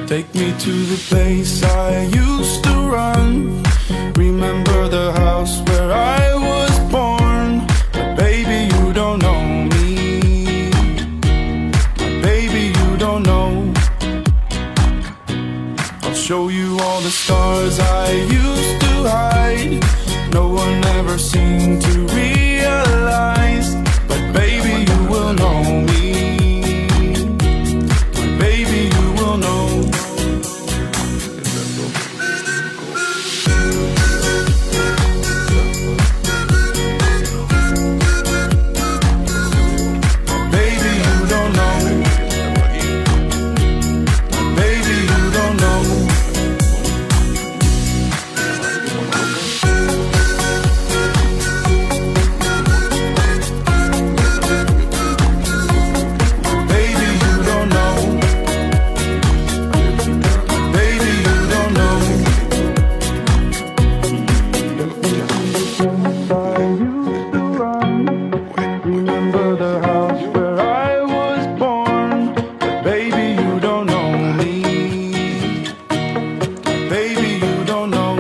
Take me to the place I used to run. Remember the house where I was born. But baby, you don't know me. But baby, you don't know. I'll show you all the stars I used to hide. No one ever seemed to realize. But baby, you will know me. But baby, you will know. Baby, you don't know. Baby, you don't know. Baby, you don't know. Baby, you don't know. I used to run. Remember the house where I was born. But baby, you don't know me. Baby, you don't know.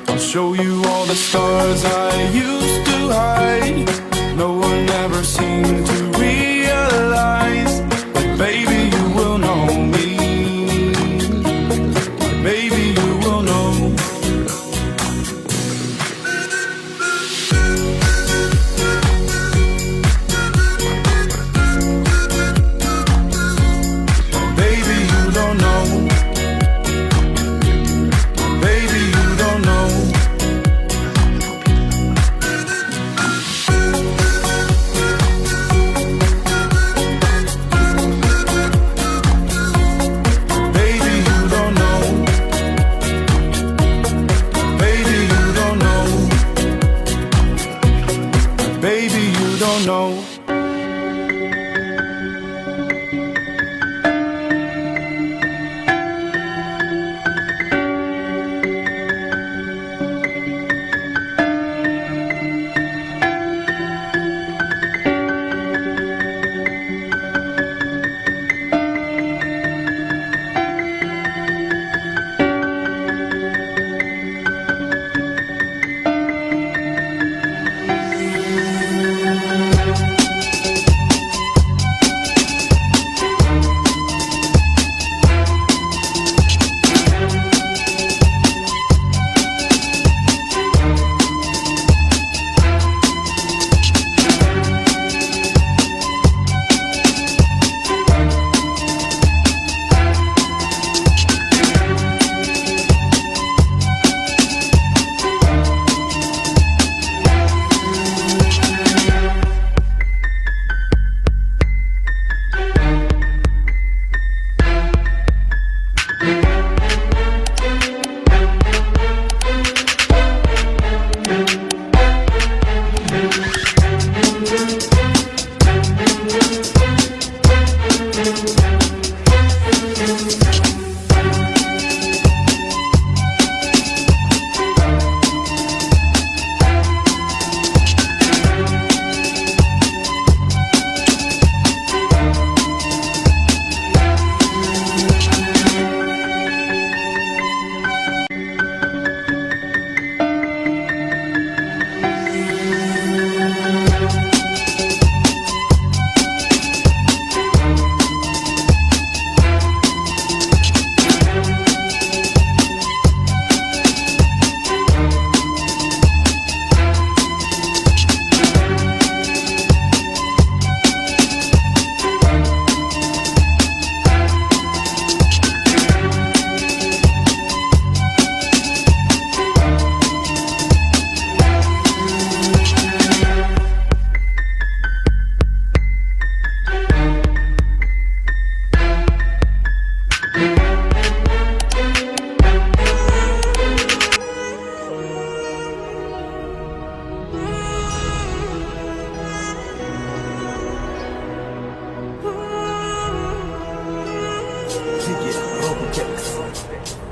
I'll show you all the stars I used to hide. No one ever seemed to realize. But baby, you will know me. But baby, you will know. Baby, you don't know. Baby, you don't know. Baby, you don't know. Baby, you don't know. Baby, you don't know. Argon Rootpass.